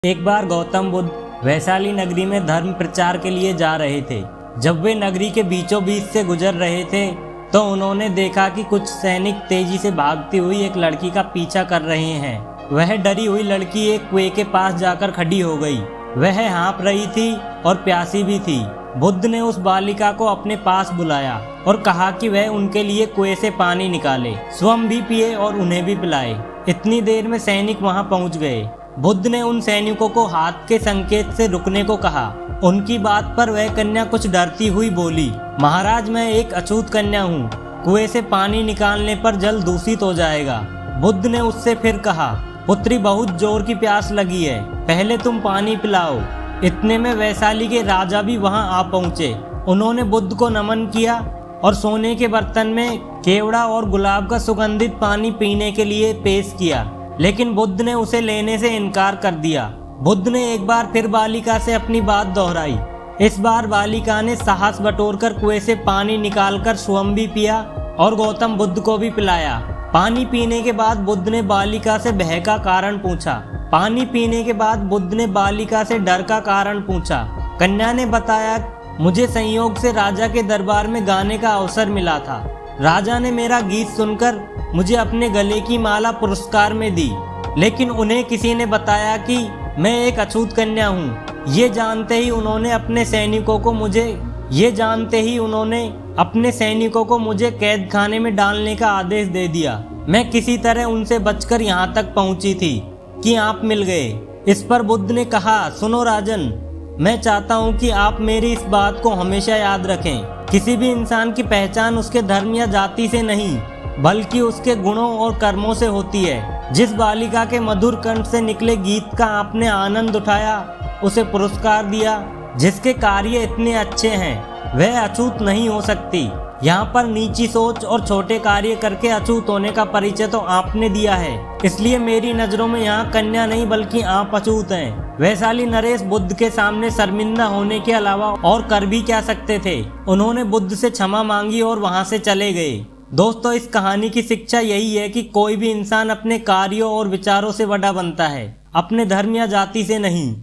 एक बार गौतम बुद्ध वैशाली नगरी में धर्म प्रचार के लिए जा रहे थे। जब वे नगरी के बीचों बीच से गुजर रहे थे तो उन्होंने देखा कि कुछ सैनिक तेजी से भागती हुई एक लड़की का पीछा कर रहे हैं। वह डरी हुई लड़की एक कुएं के पास जाकर खड़ी हो गई। वह हाँफ रही थी और प्यासी भी थी। बुद्ध ने उस बालिका को अपने पास बुलाया और कहा कि वह उनके लिए कुएं से पानी निकाले, स्वयं भी पिए और उन्हें भी पिलाए। इतनी देर में सैनिक वहां पहुंच गए। बुद्ध ने उन सैनिकों को हाथ के संकेत से रुकने को कहा। उनकी बात पर वह कन्या कुछ डरती हुई बोली, महाराज, मैं एक अछूत कन्या हूँ। कुएं से पानी निकालने पर जल दूषित हो जाएगा। बुद्ध ने उससे फिर कहा, पुत्री, बहुत जोर की प्यास लगी है, पहले तुम पानी पिलाओ। इतने में वैशाली के राजा भी वहां आ पहुंचे। उन्होंने बुद्ध को नमन किया और सोने के बर्तन में केवड़ा और गुलाब का सुगंधित पानी पीने के लिए पेश किया, लेकिन बुद्ध ने उसे लेने से इनकार कर दिया। बुद्ध ने एक बार फिर बालिका से अपनी बात दोहराई। इस बार बालिका ने साहस बटोरकर कुएं से पानी निकालकर स्वयं भी पिया और गौतम बुद्ध को भी पिलाया। पानी पीने के बाद बुद्ध ने बालिका से भय का कारण पूछा। पानी पीने के बाद बुद्ध ने बालिका से डर का कारण पूछा। कन्या ने बताया, मुझे संयोग से राजा के दरबार में गाने का अवसर मिला था। राजा ने मेरा गीत सुनकर मुझे अपने गले की माला पुरस्कार में दी, लेकिन उन्हें किसी ने बताया कि मैं एक अछूत कन्या हूँ। ये जानते ही उन्होंने अपने सैनिकों को मुझे कैद खाने में डालने का आदेश दे दिया। मैं किसी तरह उनसे बचकर यहाँ तक पहुँची थी कि आप मिल गए। इस पर बुद्ध ने कहा, सुनो राजन, मैं चाहता हूँ कि आप मेरी इस बात को हमेशा याद रखें। किसी भी इंसान की पहचान उसके धर्म या जाति से नहीं, बल्कि उसके गुणों और कर्मों से होती है। जिस बालिका के मधुर कंठ से निकले गीत का आपने आनंद उठाया, उसे पुरस्कार दिया, जिसके कार्य इतने अच्छे हैं, वह अछूत नहीं हो सकती। यहाँ पर नीची सोच और छोटे कार्य करके अछूत होने का परिचय तो आपने दिया है। इसलिए मेरी नजरों में यहाँ कन्या नहीं बल्कि आप अछूत हैं। वैशाली नरेश बुद्ध के सामने शर्मिंदा होने के अलावा और कर भी क्या सकते थे। उन्होंने बुद्ध से क्षमा मांगी और वहाँ से चले गए। दोस्तों, इस कहानी की शिक्षा यही है कि कोई भी इंसान अपने कार्यों और विचारों से बड़ा बनता है, अपने धर्म या जाति से नहीं।